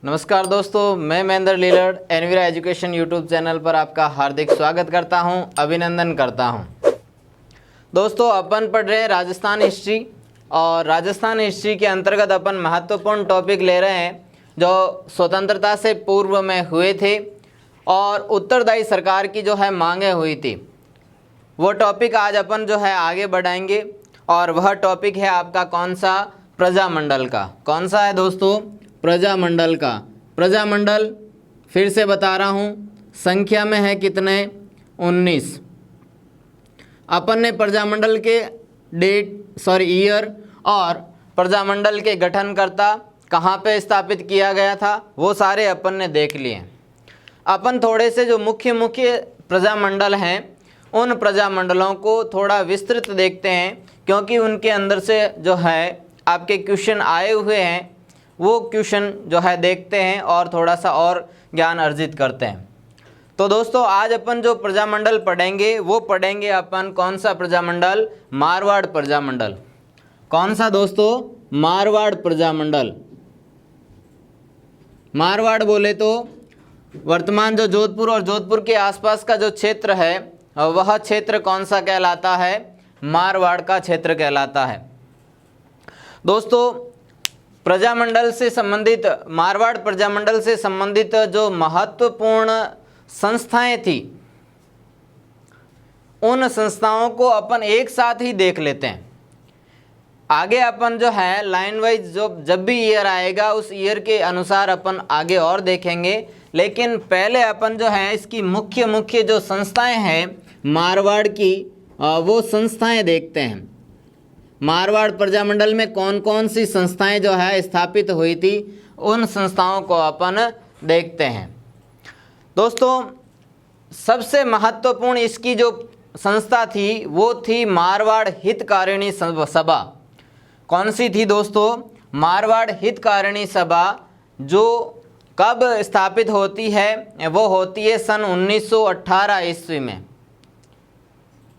नमस्कार दोस्तों, मैं Mahendra लीलड़ Envira education YouTube channel पर आपका हार्दिक स्वागत करता हूं, अभिनंदन करता हूं। दोस्तों, अपन पढ़ रहे हैं राजस्थान हिस्ट्री और राजस्थान हिस्ट्री के अंतर्गत अपन महत्वपूर्ण टॉपिक ले रहे हैं जो स्वतंत्रता से पूर्व में हुए थे और उत्तरदायी सरकार की जो है मांगे हुई थी। वो टॉपिक आज अपन जो है आगे बढ़ाएंगे और वह टॉपिक है आपका कौन सा? प्रजामंडल का। कौन सा है दोस्तों? प्रजामंडल का। प्रजामंडल फिर से बता रहा हूँ, संख्या में है कितने? 19। अपन ने प्रजामंडल के ईयर और प्रजामंडल के गठनकर्ता कहाँ पे स्थापित किया गया था वो सारे अपन ने देख लिए। अपन थोड़े से जो मुख्य प्रजामंडल हैं उन प्रजामंडलों को थोड़ा विस्तृत देखते हैं, क्योंकि उनके अंदर से जो है आपके क्वेश्चन आए हुए हैं, वो क्वेश्चन जो है देखते हैं और थोड़ा सा और ज्ञान अर्जित करते हैं। तो दोस्तों, आज अपन जो प्रजामंडल पढ़ेंगे वो पढ़ेंगे अपन कौन सा प्रजामंडल? मारवाड़ प्रजामंडल। कौन सा दोस्तों? मारवाड़ प्रजामंडल। मारवाड़ बोले तो वर्तमान जो जोधपुर और जोधपुर के आसपास का जो क्षेत्र है वह क्षेत्र कौन सा कहलाता है? मारवाड़ का क्षेत्र कहलाता है। दोस्तों, प्रजामंडल से संबंधित, मारवाड़ प्रजामंडल से संबंधित जो महत्वपूर्ण संस्थाएं थी उन संस्थाओं को अपन एक साथ ही देख लेते हैं। आगे अपन जो है लाइन वाइज जब भी ईयर आएगा उस ईयर के अनुसार अपन आगे और देखेंगे, लेकिन पहले अपन जो है इसकी मुख्य जो संस्थाएं हैं मारवाड़ की वो संस्थाएं देखते हैं। मारवाड़ प्रजामंडल में कौन कौन सी संस्थाएं जो है स्थापित हुई थी उन संस्थाओं को अपन देखते हैं। दोस्तों, सबसे महत्वपूर्ण इसकी जो संस्था थी वो थी मारवाड़ हितकारिणी सभा। कौन सी थी दोस्तों? मारवाड़ हितकारिणी सभा, जो कब स्थापित होती है? वो होती है सन 1918 ईस्वी में।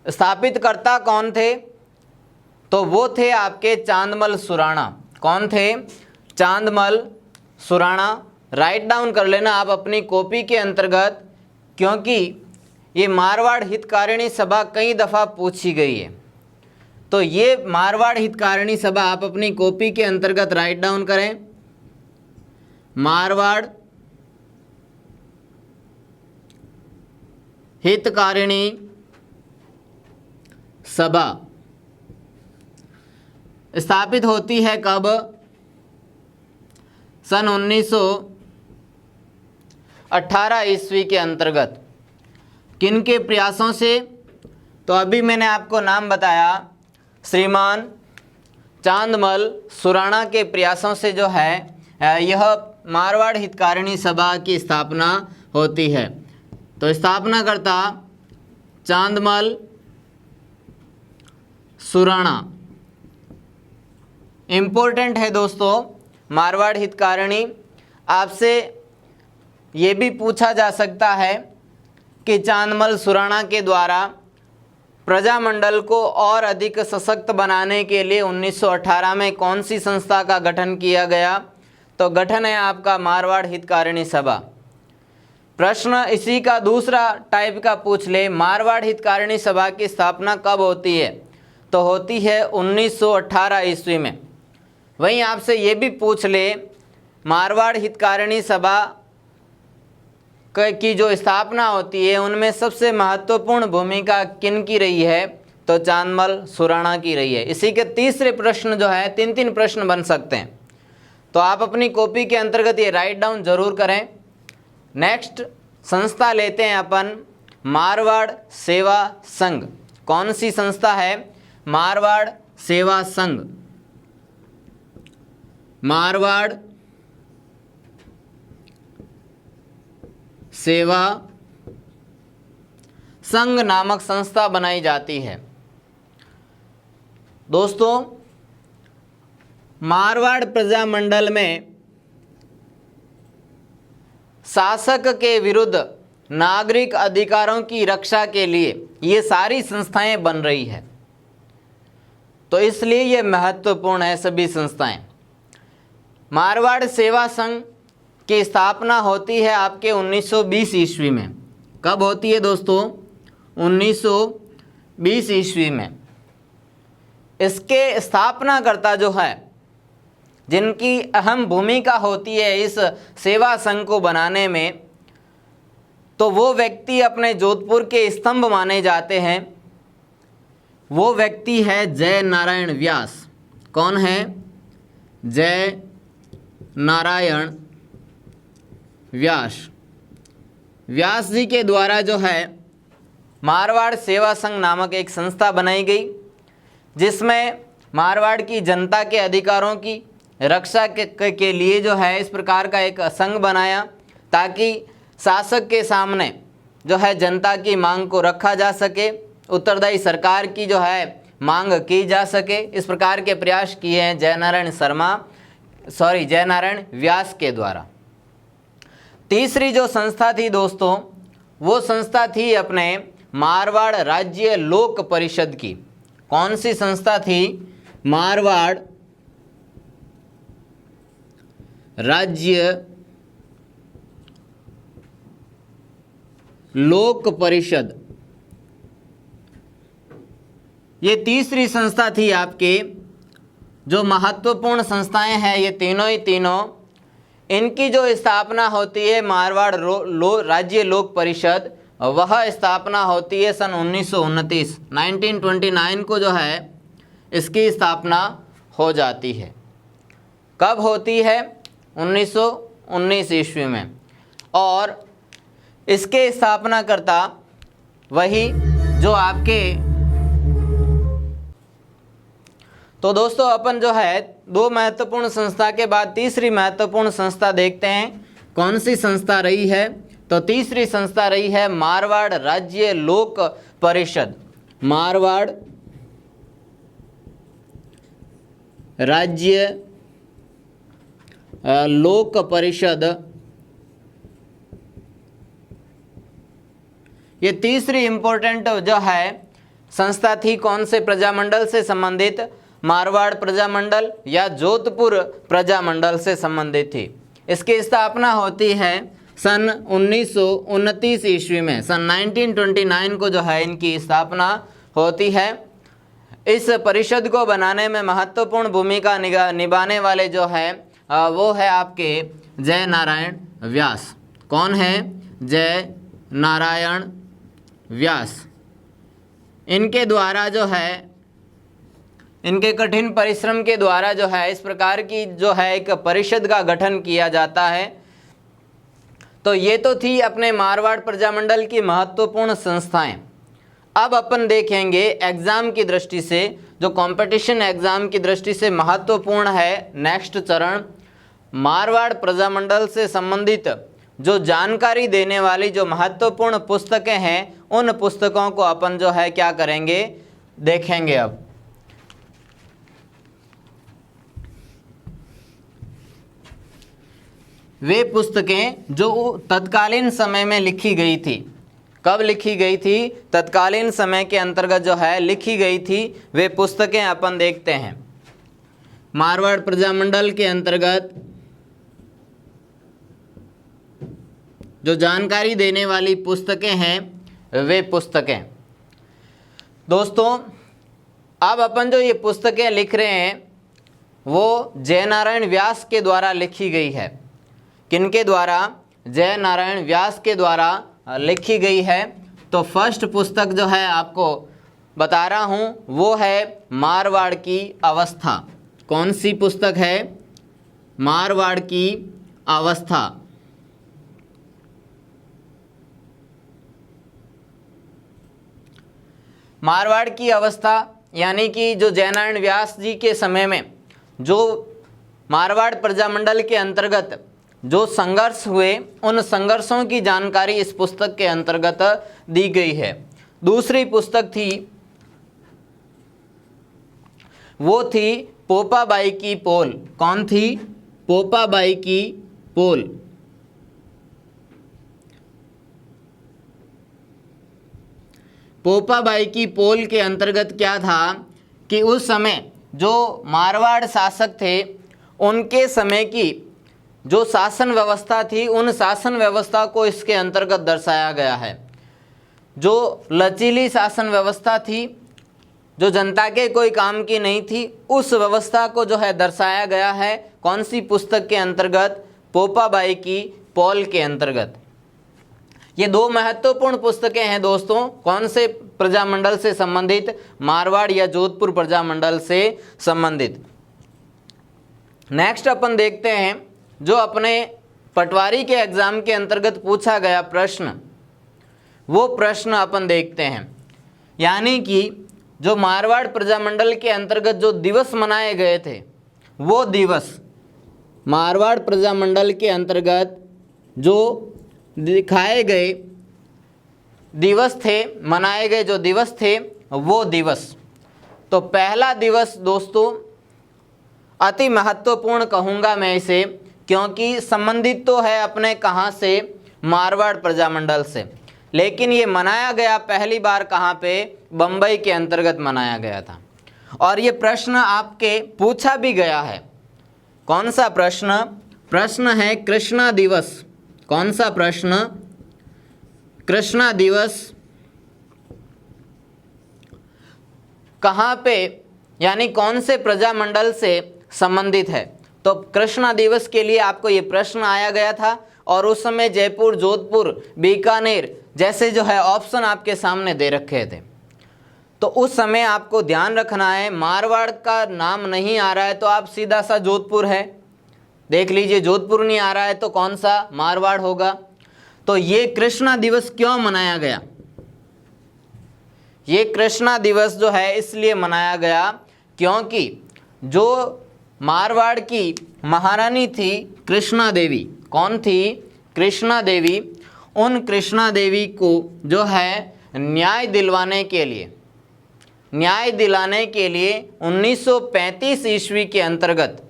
स्थापित करता कौन थे? तो वो थे आपके चांदमल सुराणा। कौन थे? चांदमल सुराणा। राइट डाउन कर लेना आप अपनी कॉपी के अंतर्गत, क्योंकि ये मारवाड़ हितकारिणी सभा कई दफ़ा पूछी गई है। तो ये मारवाड़ हितकारिणी सभा आप अपनी कॉपी के अंतर्गत राइट डाउन करें। मारवाड़ हितकारिणी सभा स्थापित होती है कब? सन 1918 ईस्वी के अंतर्गत। किन के प्रयासों से? तो अभी मैंने आपको नाम बताया, श्रीमान चांदमल सुराणा के प्रयासों से जो है यह मारवाड़ हितकारिणी सभा की स्थापना होती है। तो स्थापना करता चांदमल सुराणा। इम्पोर्टेंट है दोस्तों मारवाड़ हितकारिणी। आपसे ये भी पूछा जा सकता है कि चांदमल सुराणा के द्वारा प्रजामंडल को और अधिक सशक्त बनाने के लिए 1918 में कौन सी संस्था का गठन किया गया? तो गठन है आपका मारवाड़ हितकारिणी सभा। प्रश्न इसी का दूसरा टाइप का पूछ ले, मारवाड़ हितकारिणी सभा की स्थापना कब होती है? तो होती है 1918 ईस्वी में। वहीं आपसे ये भी पूछ ले, मारवाड़ हितकारिणी सभा की जो स्थापना होती है उनमें सबसे महत्वपूर्ण भूमिका किन की रही है? तो चांदमल सुराणा की रही है। इसी के तीसरे प्रश्न जो है 3 प्रश्न बन सकते हैं, तो आप अपनी कॉपी के अंतर्गत ये राइट डाउन जरूर करें। नेक्स्ट संस्था लेते हैं अपन, मारवाड़ सेवा संघ। कौन सी संस्था है? मारवाड़ सेवा संघ। मारवाड़ सेवा संघ नामक संस्था बनाई जाती है। दोस्तों, मारवाड़ प्रजामंडल में शासक के विरुद्ध नागरिक अधिकारों की रक्षा के लिए ये सारी संस्थाएं बन रही है, तो इसलिए ये महत्वपूर्ण है सभी संस्थाएं। मारवाड़ सेवा संघ की स्थापना होती है आपके 1920 ईस्वी में। कब होती है दोस्तों? 1920 ईस्वी में। इसके स्थापनाकर्ता जो है, जिनकी अहम भूमिका होती है इस सेवा संघ को बनाने में, तो वो व्यक्ति अपने जोधपुर के स्तंभ माने जाते हैं। वो व्यक्ति है जय नारायण व्यास। कौन है? जय नारायण व्यास। व्यास जी के द्वारा जो है मारवाड़ सेवा संघ नामक एक संस्था बनाई गई, जिसमें मारवाड़ की जनता के अधिकारों की रक्षा के लिए जो है इस प्रकार का एक संघ बनाया, ताकि शासक के सामने जो है जनता की मांग को रखा जा सके, उत्तरदायी सरकार की जो है मांग की जा सके। इस प्रकार के प्रयास किए हैं जय नारायण व्यास के द्वारा। तीसरी जो संस्था थी दोस्तों, वो संस्था थी अपने मारवाड़ राज्य लोक परिषद की। कौन सी संस्था थी? मारवाड़ राज्य लोक परिषद। ये तीसरी संस्था थी आपके। जो महत्वपूर्ण संस्थाएं हैं ये तीनों ही तीनों, इनकी जो स्थापना होती है मारवाड़ राज्य लोक परिषद, वह स्थापना होती है सन 1929 को जो है इसकी स्थापना हो जाती है। कब होती है? 1919 ईस्वी में। और इसके स्थापनाकर्ता वही जो आपके, तो दोस्तों अपन जो है दो महत्वपूर्ण संस्था के बाद तीसरी महत्वपूर्ण संस्था देखते हैं। कौन सी संस्था रही है? तो तीसरी संस्था रही है मारवाड़ राज्य लोक परिषद। मारवाड़ राज्य लोक परिषद, ये तीसरी इंपॉर्टेंट जो है संस्था थी। कौन से प्रजामंडल से संबंधित? मारवाड़ प्रजामंडल या जोधपुर प्रजामंडल से संबंधित थी। इसकी स्थापना होती है सन 1929 ईस्वी में। सन 1929 को जो है इनकी स्थापना होती है। इस परिषद को बनाने में महत्वपूर्ण भूमिका निभाने वाले जो है वो है आपके जय नारायण व्यास। कौन है? जय नारायण व्यास। इनके द्वारा जो है, इनके कठिन परिश्रम के द्वारा जो है इस प्रकार की जो है एक परिषद का गठन किया जाता है। तो ये तो थी अपने मारवाड़ प्रजामंडल की महत्वपूर्ण संस्थाएं। अब अपन देखेंगे एग्ज़ाम की दृष्टि से, जो कंपटीशन एग्ज़ाम की दृष्टि से महत्वपूर्ण है नेक्स्ट चरण, मारवाड़ प्रजामंडल से संबंधित जो जानकारी देने वाली जो महत्वपूर्ण पुस्तकें हैं, उन पुस्तकों को अपन जो है क्या करेंगे, देखेंगे। अब वे पुस्तकें जो तत्कालीन समय में लिखी गई थी। कब लिखी गई थी? तत्कालीन समय के अंतर्गत जो है लिखी गई थी, वे पुस्तकें अपन देखते हैं। मारवाड़ प्रजामंडल के अंतर्गत जो जानकारी देने वाली पुस्तकें हैं, वे पुस्तकें दोस्तों, अब अपन जो ये पुस्तकें लिख रहे हैं वो जय नारायण व्यास के द्वारा लिखी गई है। किनके द्वारा? जय नारायण व्यास के द्वारा लिखी गई है। तो फर्स्ट पुस्तक जो है आपको बता रहा हूँ वो है मारवाड़ की अवस्था। कौन सी पुस्तक है? मारवाड़ की अवस्था। मारवाड़ की अवस्था यानी कि जो जय नारायण व्यास जी के समय में जो मारवाड़ प्रजामंडल के अंतर्गत जो संघर्ष हुए, उन संघर्षों की जानकारी इस पुस्तक के अंतर्गत दी गई है। दूसरी पुस्तक थी वो थी पोपाबाई की पोल। कौन थी? पोपाबाई की पोल। पोपाबाई की पोल के अंतर्गत क्या था कि उस समय जो मारवाड़ शासक थे, उनके समय की जो शासन व्यवस्था थी उन शासन व्यवस्था को इसके अंतर्गत दर्शाया गया है। जो लचीली शासन व्यवस्था थी, जो जनता के कोई काम की नहीं थी, उस व्यवस्था को जो है दर्शाया गया है कौन सी पुस्तक के अंतर्गत? पोपाबाई की पॉल के अंतर्गत। ये दो महत्वपूर्ण पुस्तकें हैं दोस्तों, कौन से प्रजामंडल से संबंधित? मारवाड़ या जोधपुर प्रजामंडल से संबंधित। नेक्स्ट अपन देखते हैं जो अपने पटवारी के एग्जाम के अंतर्गत पूछा गया प्रश्न, वो प्रश्न अपन देखते हैं। यानी कि जो मारवाड़ प्रजामंडल के अंतर्गत जो दिवस मनाए गए थे, वो दिवस मारवाड़ प्रजामंडल के अंतर्गत जो दिखाए गए दिवस थे, मनाए गए जो दिवस थे, वो दिवस। तो पहला दिवस दोस्तों अति महत्वपूर्ण कहूँगा मैं इसे, क्योंकि संबंधित तो है अपने कहाँ से? मारवाड़ प्रजामंडल से, लेकिन ये मनाया गया पहली बार कहाँ पे? बम्बई के अंतर्गत मनाया गया था। और ये प्रश्न आपके पूछा भी गया है। कौन सा प्रश्न? प्रश्न है कृष्णा दिवस। कौन सा प्रश्न? कृष्णा दिवस कहाँ पे, यानी कौन से प्रजामंडल से संबंधित है? तो कृष्णा दिवस के लिए आपको ये प्रश्न आया गया था, और उस समय जयपुर, जोधपुर, बीकानेर जैसे जो है ऑप्शन आपके सामने दे रखे थे। तो उस समय आपको ध्यान रखना है, मारवाड़ का नाम नहीं आ रहा है तो आप सीधा सा जोधपुर है देख लीजिए, जोधपुर नहीं आ रहा है तो कौन सा? मारवाड़ होगा। तो ये कृष्णा दिवस क्यों मनाया गया? ये कृष्णा दिवस जो है इसलिए मनाया गया क्योंकि जो मारवाड़ की महारानी थी कृष्णा देवी, कौन थी? कृष्णा देवी। उन कृष्णा देवी को जो है न्याय दिलवाने के लिए 1935 ईस्वी के अंतर्गत,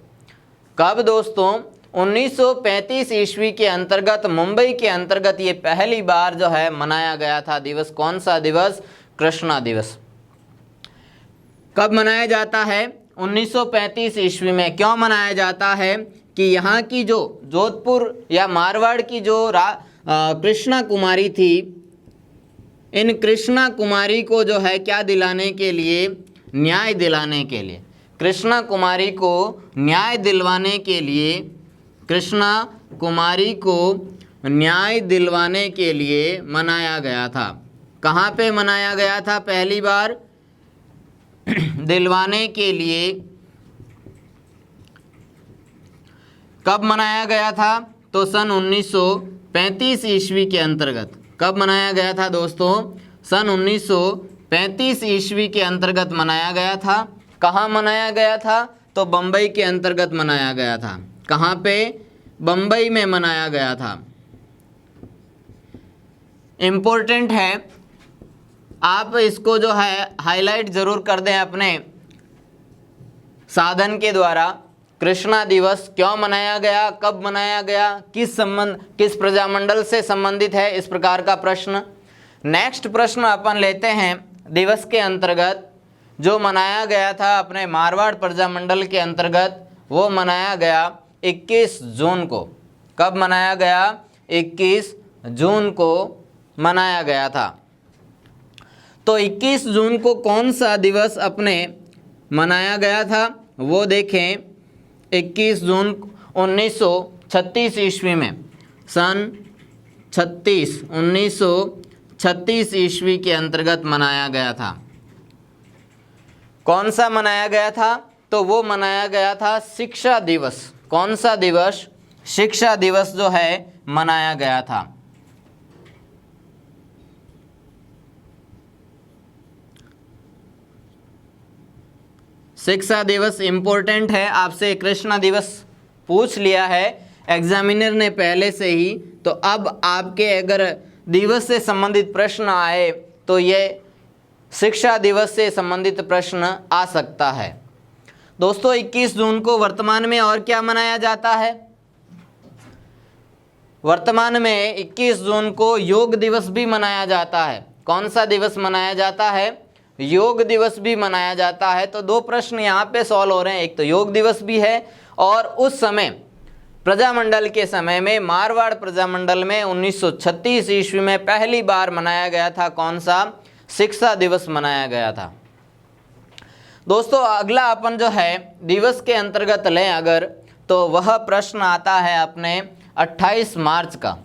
कब दोस्तों? 1935 ईस्वी के अंतर्गत मुंबई के अंतर्गत ये पहली बार जो है मनाया गया था दिवस। कौन सा दिवस? कृष्णा दिवस। कब मनाया जाता है? 1935 ईस्वी में। क्यों मनाया जाता है? कि यहाँ की जो जोधपुर या मारवाड़ की जो कृष्णा कुमारी थी, इन कृष्णा कुमारी को जो है क्या दिलाने के लिए? न्याय दिलाने के लिए। कृष्णा कुमारी को न्याय दिलवाने के लिए, कृष्णा कुमारी को न्याय दिलवाने के लिए मनाया गया था। कहाँ पे मनाया गया था पहली बार? दिलवाने के लिए। कब मनाया गया था? तो सन 1935 ईस्वी के अंतर्गत। कब मनाया गया था दोस्तों? सन 1935 ईस्वी के अंतर्गत मनाया गया था। कहाँ मनाया गया था? तो बम्बई के अंतर्गत मनाया गया था। कहाँ पे? बम्बई में मनाया गया था। इम्पोर्टेंट है, आप इसको जो है हाईलाइट ज़रूर कर दें अपने साधन के द्वारा। कृष्णा दिवस क्यों मनाया गया, कब मनाया गया, किस प्रजामंडल से संबंधित है, इस प्रकार का प्रश्न। नेक्स्ट प्रश्न अपन लेते हैं दिवस के अंतर्गत जो मनाया गया था अपने मारवाड़ प्रजामंडल के अंतर्गत, वो मनाया गया 21 जून को। कब मनाया गया? 21 जून को मनाया गया था। तो 21 जून को कौन सा दिवस अपने मनाया गया था वो देखें। 21 जून 1936 ईस्वी में, सन 1936 ईस्वी के अंतर्गत मनाया गया था। कौन सा मनाया गया था? तो वो मनाया गया था शिक्षा दिवस। कौन सा दिवस? शिक्षा दिवस जो है मनाया गया था। शिक्षा दिवस इम्पोर्टेंट है, आपसे कृष्णा दिवस पूछ लिया है एग्जामिनर ने पहले से ही, तो अब आपके अगर दिवस से संबंधित प्रश्न आए तो ये शिक्षा दिवस से संबंधित प्रश्न आ सकता है। दोस्तों 21 जून को वर्तमान में और क्या मनाया जाता है? वर्तमान में 21 जून को योग दिवस भी मनाया जाता है। कौन सा दिवस मनाया जाता है? योग दिवस भी मनाया जाता है। तो दो प्रश्न यहाँ पे सॉल्व हो रहे हैं, एक तो योग दिवस भी है और उस समय प्रजामंडल के समय में मारवाड़ प्रजामंडल में 1936 ईस्वी में पहली बार मनाया गया था। कौन सा? शिक्षा दिवस मनाया गया था। दोस्तों अगला अपन जो है दिवस के अंतर्गत लें अगर, तो वह प्रश्न आता है अपने 28 मार्च का।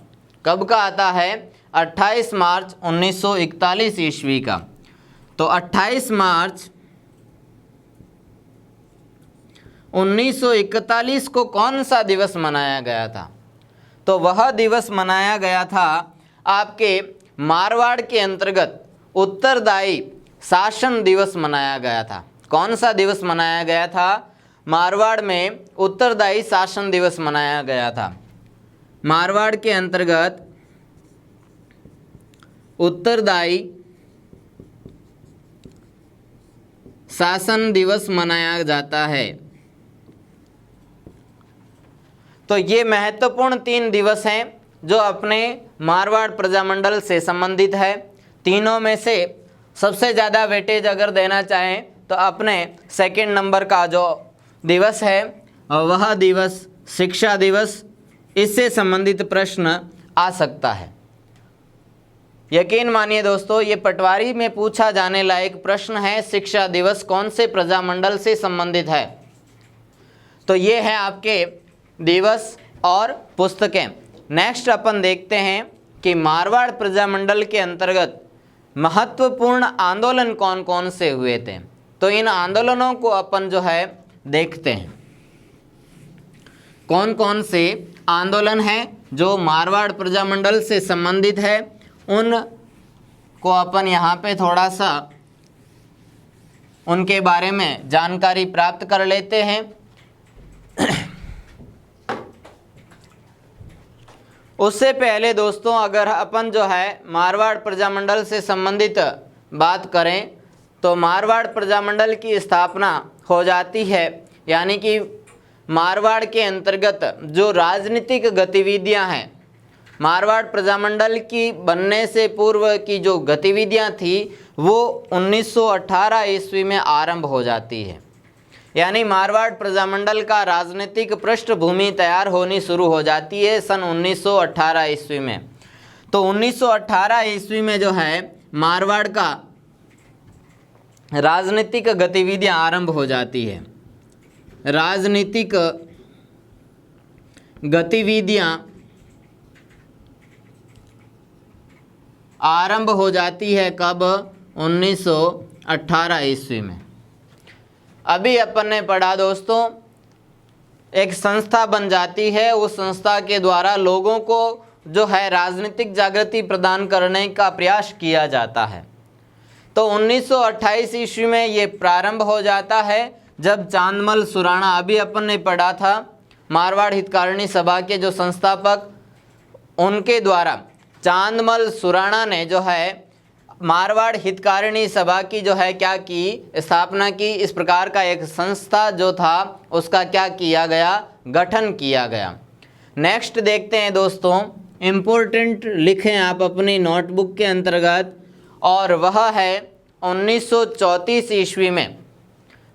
कब का आता है? 28 मार्च 1941 ईस्वी का। तो 28 मार्च 1941 को कौन सा दिवस मनाया गया था? तो वह दिवस मनाया गया था आपके मारवाड़ के अंतर्गत उत्तरदायी शासन दिवस मनाया गया था। कौन सा दिवस मनाया गया था? मारवाड़ में उत्तरदायी शासन दिवस मनाया गया था। मारवाड़ के अंतर्गत उत्तरदायी शासन दिवस मनाया जाता है। तो ये महत्वपूर्ण 3 दिवस हैं जो अपने मारवाड़ प्रजामंडल से संबंधित है। तीनों में से सबसे ज़्यादा वेटेज अगर देना चाहें तो अपने सेकंड नंबर का जो दिवस है वह दिवस शिक्षा दिवस, इससे संबंधित प्रश्न आ सकता है। यकीन मानिए दोस्तों, ये पटवारी में पूछा जाने लायक प्रश्न है। शिक्षा दिवस कौन से प्रजामंडल से संबंधित है? तो ये है आपके दिवस और पुस्तकें। नेक्स्ट अपन देखते हैं कि मारवाड़ प्रजामंडल के अंतर्गत महत्वपूर्ण आंदोलन कौन कौन से हुए थे। तो इन आंदोलनों को अपन जो है देखते हैं, कौन कौन से आंदोलन हैं जो मारवाड़ प्रजामंडल से संबंधित है, उन को अपन यहाँ पे थोड़ा सा उनके बारे में जानकारी प्राप्त कर लेते हैं। उससे पहले दोस्तों अगर अपन जो है मारवाड़ प्रजामंडल से संबंधित बात करें तो मारवाड़ प्रजामंडल की स्थापना हो जाती है, यानी कि मारवाड़ के अंतर्गत जो राजनीतिक गतिविधियां हैं, मारवाड़ प्रजामंडल की बनने से पूर्व की जो गतिविधियां थी वो 1918 ईस्वी में आरंभ हो जाती है। यानी मारवाड़ प्रजामंडल का राजनीतिक पृष्ठभूमि तैयार होनी शुरू हो जाती है सन 1918 ईस्वी में। तो 1918 ईस्वी में जो है मारवाड़ का राजनीतिक गतिविधियां आरंभ हो जाती है। राजनीतिक गतिविधियां आरंभ हो जाती है कब? 1918 ईस्वी में। अभी अपन ने पढ़ा दोस्तों, एक संस्था बन जाती है, उस संस्था के द्वारा लोगों को जो है राजनीतिक जागृति प्रदान करने का प्रयास किया जाता है। तो 1928 ईस्वी में ये प्रारंभ हो जाता है जब चांदमल सुराणा, अभी अपन ने पढ़ा था, मारवाड़ हितकारिणी सभा के जो संस्थापक, उनके द्वारा चांदमल सुराणा ने जो है मारवाड़ हितकारिणी सभा की जो है क्या की स्थापना की। इस प्रकार का एक संस्था जो था उसका क्या किया गया? गठन किया गया। नेक्स्ट देखते हैं दोस्तों, इम्पोर्टेंट लिखें आप अपनी नोटबुक के अंतर्गत, और वह है 1934 ईस्वी में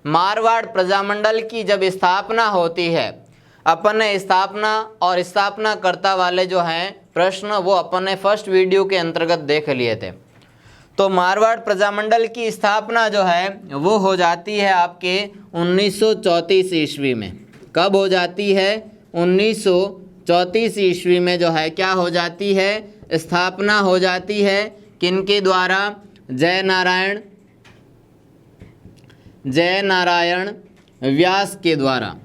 मारवाड़ प्रजामंडल की जब स्थापना होती है। अपन ने स्थापना और स्थापनाकर्ता वाले जो हैं प्रश्न वो अपन ने फर्स्ट वीडियो के अंतर्गत देख लिए थे। तो मारवाड़ प्रजामंडल की स्थापना जो है वो हो जाती है आपके 1934 ईस्वी में। कब हो जाती है? 1934 ईस्वी में जो है क्या हो जाती है? स्थापना हो जाती है। किनके द्वारा? जय नारायण व्यास के द्वारा।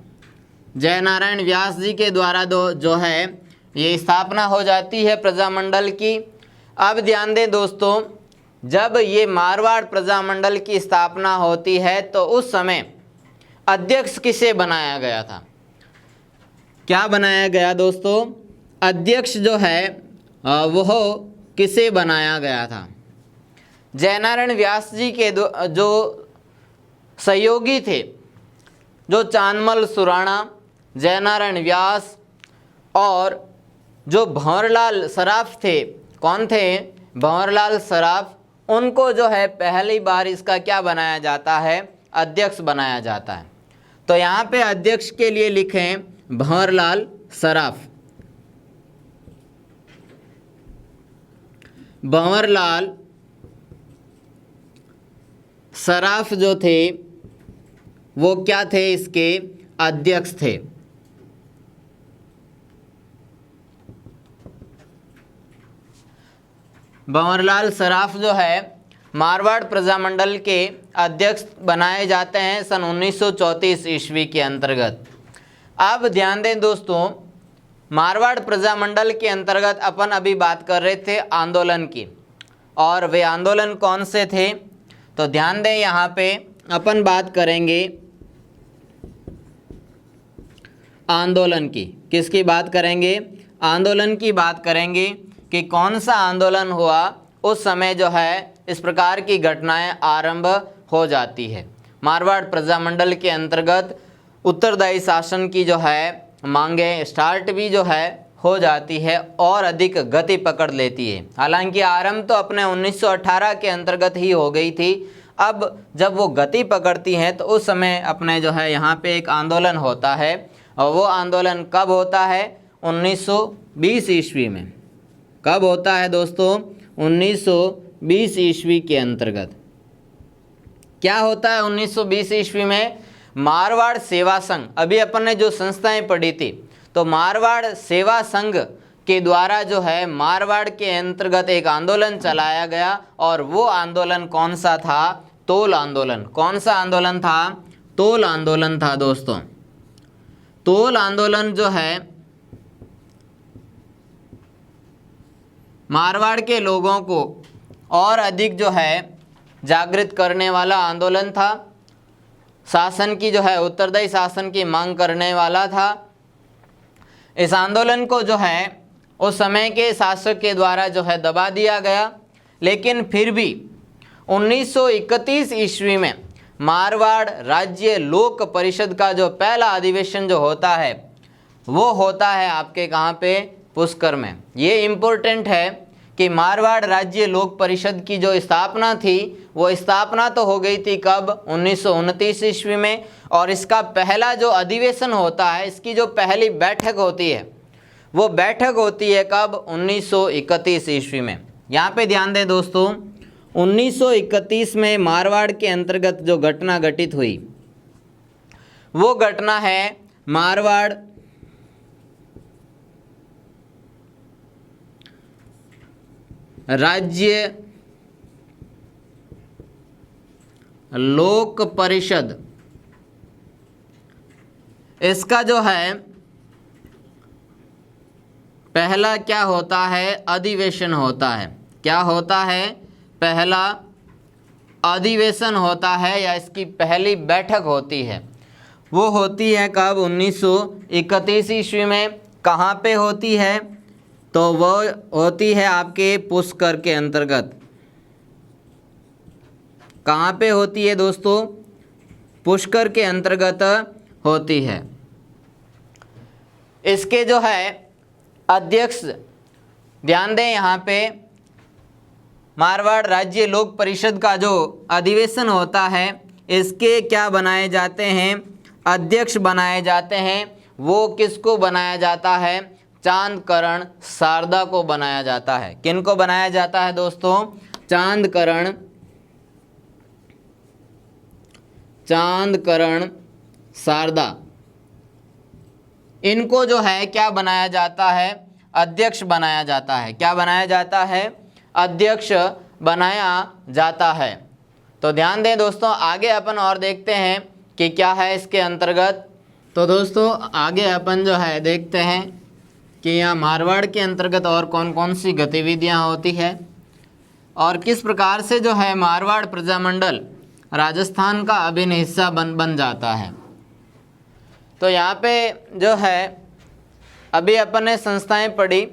जय नारायण व्यास जी के द्वारा जो है ये स्थापना हो जाती है प्रजामंडल की। अब ध्यान दें दोस्तों, जब ये मारवाड़ प्रजामंडल की स्थापना होती है तो उस समय अध्यक्ष किसे बनाया गया था? क्या बनाया गया दोस्तों? अध्यक्ष जो है वह किसे बनाया गया था? जयनारायण व्यास जी के जो सहयोगी थे, जो चांदमल सुराणा, जयनारायण व्यास और जो भंवरलाल सराफ थे। कौन थे? भंवरलाल सराफ। उनको जो है पहली बार इसका क्या बनाया जाता है? अध्यक्ष बनाया जाता है। तो यहाँ पे अध्यक्ष के लिए लिखें भंवरलाल सराफ। भंवरलाल सराफ जो थे वो क्या थे, इसके अध्यक्ष थे। भंवरलाल सराफ जो है मारवाड़ प्रजामंडल के अध्यक्ष बनाए जाते हैं सन 1934 ईस्वी के अंतर्गत। अब ध्यान दें दोस्तों, मारवाड़ प्रजामंडल के अंतर्गत अपन अभी बात कर रहे थे आंदोलन की, और वे आंदोलन कौन से थे, तो ध्यान दें यहाँ पे अपन बात करेंगे आंदोलन की। किसकी बात करेंगे? आंदोलन की बात करेंगे कि कौन सा आंदोलन हुआ उस समय जो है इस प्रकार की घटनाएं आरंभ हो जाती है। मारवाड़ प्रजामंडल के अंतर्गत उत्तरदायी शासन की जो है मांगें स्टार्ट भी जो है हो जाती है और अधिक गति पकड़ लेती है। हालांकि आरंभ तो अपने 1918 के अंतर्गत ही हो गई थी। अब जब वो गति पकड़ती हैं तो उस समय अपने जो है यहाँ पे एक आंदोलन होता है, और वो आंदोलन कब होता है? 1920 ईस्वी में। कब होता है दोस्तों? 1920 ईस्वी के अंतर्गत। क्या होता है 1920 ईस्वी में? मारवाड़ सेवा संघ, अभी अपन ने जो संस्थाएं पढ़ी थी, तो मारवाड़ सेवा संघ के द्वारा जो है मारवाड़ के अंतर्गत एक आंदोलन चलाया गया, और वो आंदोलन कौन सा था? तोल आंदोलन। कौन सा आंदोलन था? तोल आंदोलन था दोस्तों। तोल आंदोलन जो है मारवाड़ के लोगों को और अधिक जो है जागृत करने वाला आंदोलन था। शासन की जो है उत्तरदायी शासन की मांग करने वाला था। इस आंदोलन को जो है उस समय के शासक के द्वारा जो है दबा दिया गया, लेकिन फिर भी 1931 ईस्वी में मारवाड़ राज्य लोक परिषद का जो पहला अधिवेशन जो होता है वो होता है आपके कहाँ पे? पुष्कर में। ये इम्पोर्टेंट है कि मारवाड़ राज्य लोक परिषद की जो स्थापना थी वो स्थापना तो हो गई थी कब? 1929 ईस्वी में, और इसका पहला जो अधिवेशन होता है, इसकी जो पहली बैठक होती है वो बैठक होती है कब? 1931 ईस्वी में। यहाँ पे ध्यान दें दोस्तों, 1931 में मारवाड़ के अंतर्गत जो घटना घटित हुई वो घटना है मारवाड़ राज्य लोक परिषद। इसका जो है पहला क्या होता है? अधिवेशन होता है। क्या होता है? पहला अधिवेशन होता है, या इसकी पहली बैठक होती है। वो होती है कब? 1931 ईस्वी में। कहाँ पे होती है? तो वो होती है आपके पुष्कर के अंतर्गत। कहाँ पे होती है दोस्तों? पुष्कर के अंतर्गत होती है। इसके जो है अध्यक्ष, ध्यान दें यहाँ पे, मारवाड़ राज्य लोक परिषद का जो अधिवेशन होता है इसके क्या बनाए जाते हैं? अध्यक्ष बनाए जाते हैं। वो किसको बनाया जाता है? चांदकरण शारदा को बनाया जाता है। किन को बनाया जाता है दोस्तों? चांदकरण शारदा। इनको जो है क्या बनाया जाता है? अध्यक्ष बनाया जाता है। क्या बनाया जाता है? अध्यक्ष बनाया जाता है। तो ध्यान दें दोस्तों, आगे अपन और देखते हैं कि क्या है इसके अंतर्गत। तो दोस्तों आगे अपन जो है देखते हैं कि यहाँ मारवाड़ के अंतर्गत और कौन कौन सी गतिविधियाँ होती है और किस प्रकार से जो है मारवाड़ प्रजामंडल राजस्थान का अभिन्न हिस्सा बन जाता है। तो यहाँ पे जो है अभी अपन ने संस्थाएं पढ़ी,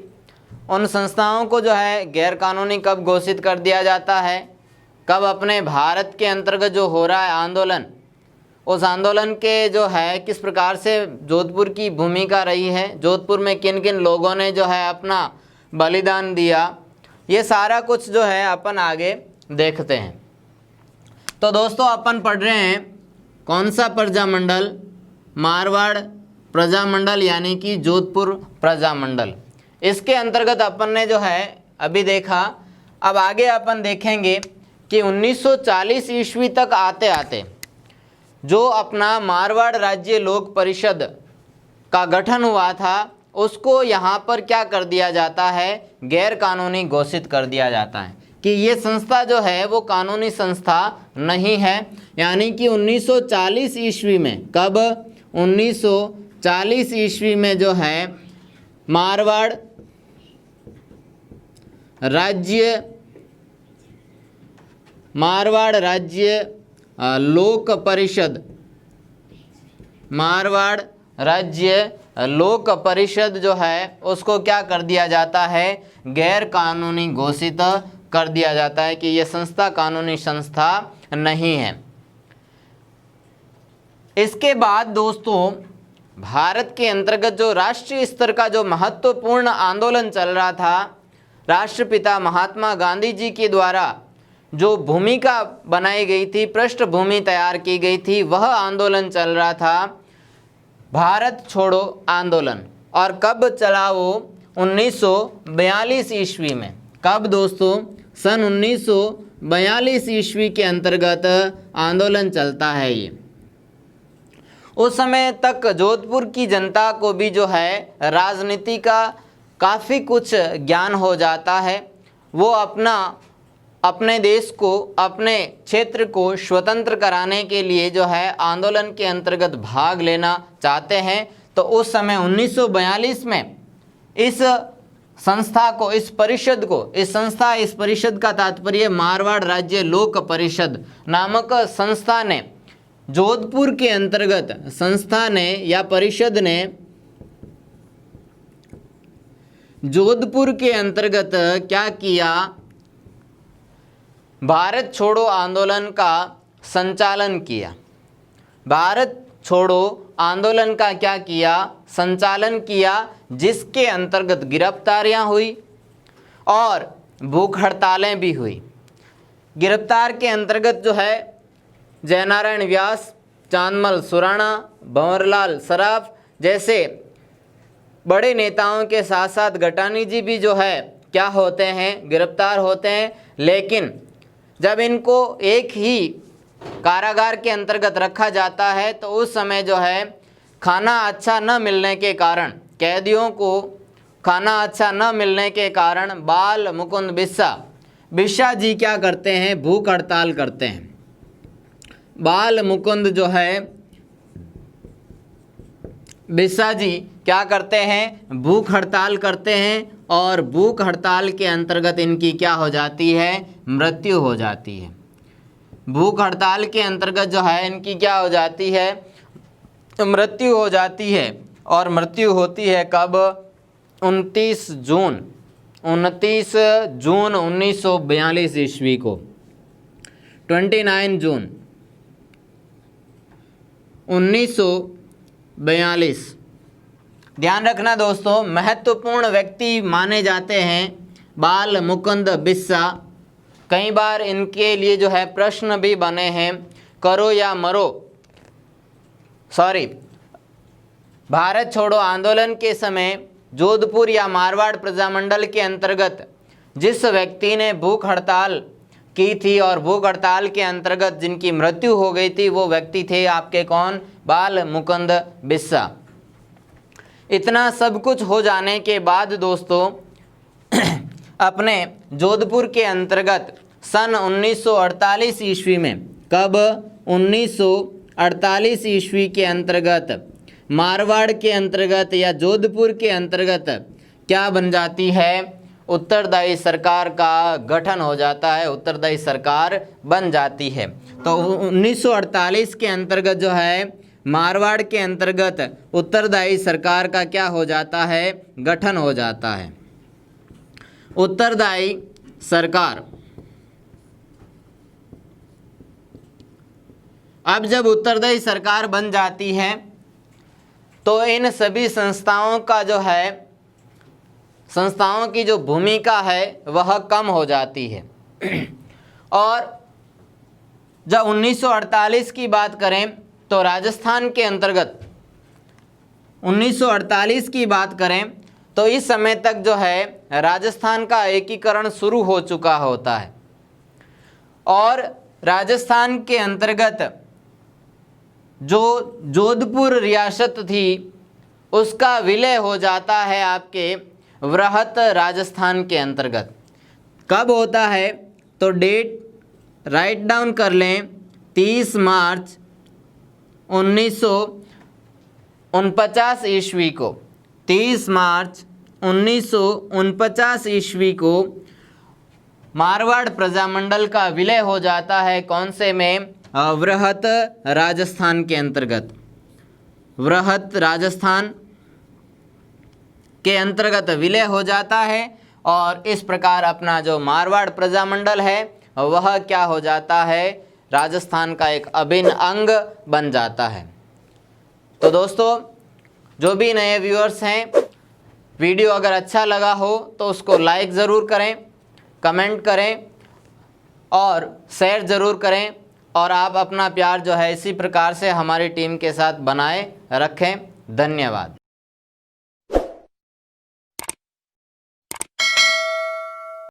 उन संस्थाओं को जो है गैर कानूनी कब घोषित कर दिया जाता है, कब अपने भारत के अंतर्गत जो हो रहा है आंदोलन, उस आंदोलन के जो है किस प्रकार से जोधपुर की भूमिका रही है, जोधपुर में किन किन लोगों ने जो है अपना बलिदान दिया, ये सारा कुछ जो है अपन आगे देखते हैं। तो दोस्तों अपन पढ़ रहे हैं कौन सा प्रजामंडल? मारवाड़ प्रजामंडल यानी कि जोधपुर प्रजामंडल। इसके अंतर्गत अपन ने जो है अभी देखा। अब आगे अपन देखेंगे कि 1940 ईस्वी तक आते आते जो अपना मारवाड़ राज्य लोक परिषद का गठन हुआ था उसको यहाँ पर क्या कर दिया जाता है, गैर कानूनी घोषित कर दिया जाता है कि ये संस्था जो है वो कानूनी संस्था नहीं है। यानी कि 1940 ईस्वी में, कब, 1940 ईस्वी में जो है मारवाड़ राज्य लोक परिषद, मारवाड़ राज्य लोक परिषद जो है उसको क्या कर दिया जाता है, गैर कानूनी घोषित कर दिया जाता है कि यह संस्था कानूनी संस्था नहीं है। इसके बाद दोस्तों भारत के अंतर्गत जो राष्ट्रीय स्तर का जो महत्वपूर्ण आंदोलन चल रहा था, राष्ट्रपिता महात्मा गांधी जी के द्वारा जो भूमिका बनाई गई थी, पृष्ठभूमि तैयार की गई थी, वह आंदोलन चल रहा था भारत छोड़ो आंदोलन। और कब चला वो, 1942 ईस्वी में। कब दोस्तों, सन 1942 ईस्वी के अंतर्गत आंदोलन चलता है ये। उस समय तक जोधपुर की जनता को भी जो है राजनीति का काफ़ी कुछ ज्ञान हो जाता है। वो अपने देश को, अपने क्षेत्र को स्वतंत्र कराने के लिए जो है आंदोलन के अंतर्गत भाग लेना चाहते हैं। तो उस समय 1942 में इस संस्था को, इस परिषद को, इस परिषद का तात्पर्य मारवाड़ राज्य लोक परिषद नामक संस्था ने जोधपुर के अंतर्गत, संस्था ने या परिषद ने जोधपुर के अंतर्गत क्या किया, भारत छोड़ो आंदोलन का संचालन किया। भारत छोड़ो आंदोलन का क्या किया, संचालन किया, जिसके अंतर्गत गिरफ्तारियां हुई और भूख हड़तालें भी हुई। गिरफ्तार के अंतर्गत जो है जयनारायण व्यास, चांदमल सुराणा, भंवरलाल सराफ जैसे बड़े नेताओं के साथ साथ गटानी जी भी जो है क्या होते हैं, गिरफ्तार होते हैं। लेकिन जब इनको एक ही कारागार के अंतर्गत रखा जाता है तो उस समय जो है खाना अच्छा न मिलने के कारण, कैदियों को खाना अच्छा न मिलने के कारण बाल मुकुंद बिस्सा जी क्या करते हैं, भूख हड़ताल करते हैं। बाल मुकुंद जो है बिस्सा जी क्या करते हैं, भूख हड़ताल करते हैं और भूख हड़ताल के अंतर्गत इनकी क्या हो जाती है, मृत्यु हो जाती है। भूख हड़ताल के अंतर्गत जो है इनकी क्या हो जाती है, मृत्यु हो जाती है। और मृत्यु होती है कब, 29 जून 1942 ईस्वी को, 29 जून 1942। ध्यान रखना दोस्तों, महत्वपूर्ण व्यक्ति माने जाते हैं बाल मुकुंद बिस्सा। कई बार इनके लिए जो है प्रश्न भी बने हैं, करो या मरो, भारत छोड़ो आंदोलन के समय जोधपुर या मारवाड़ प्रजामंडल के अंतर्गत जिस व्यक्ति ने भूख हड़ताल की थी और भूख हड़ताल के अंतर्गत जिनकी मृत्यु हो गई थी वो व्यक्ति थे आपके कौन, बाल मुकुंद बिस्सा। इतना सब कुछ हो जाने के बाद दोस्तों अपने जोधपुर के अंतर्गत सन 1948 ईस्वी में, कब, 1948 ईस्वी के अंतर्गत मारवाड़ के अंतर्गत या जोधपुर के अंतर्गत क्या बन जाती है, उत्तरदायी सरकार का गठन हो जाता है, उत्तरदायी सरकार बन जाती है। तो 1948 के अंतर्गत जो है मारवाड़ के अंतर्गत उत्तरदायी सरकार का क्या हो जाता है, गठन हो जाता है। उत्तरदायी सरकार। अब जब उत्तरदायी सरकार बन जाती है तो इन सभी संस्थाओं का जो है, संस्थाओं की जो भूमिका है वह कम हो जाती है। और जब 1948 की बात करें तो राजस्थान के अंतर्गत 1948 की बात करें तो इस समय तक जो है राजस्थान का एकीकरण शुरू हो चुका होता है और राजस्थान के अंतर्गत जो जोधपुर रियासत थी उसका विलय हो जाता है आपके वृहत राजस्थान के अंतर्गत। कब होता है तो डेट राइट डाउन कर लें, 30 मार्च 1949 ईस्वी को। 30 मार्च 1949 ईस्वी को मारवाड़ प्रजामंडल का विलय हो जाता है। कौन से में? वृहत राजस्थान के अंतर्गत। वृहत राजस्थान के अंतर्गत विलय हो जाता है और इस प्रकार अपना जो मारवाड़ प्रजामंडल है वह क्या हो जाता है? राजस्थान का एक अभिन्न अंग बन जाता है। तो दोस्तों, जो भी नए व्यूअर्स हैं, वीडियो अगर अच्छा लगा हो तो उसको लाइक ज़रूर करें, कमेंट करें और शेयर ज़रूर करें और आप अपना प्यार जो है इसी प्रकार से हमारी टीम के साथ बनाए रखें। धन्यवाद।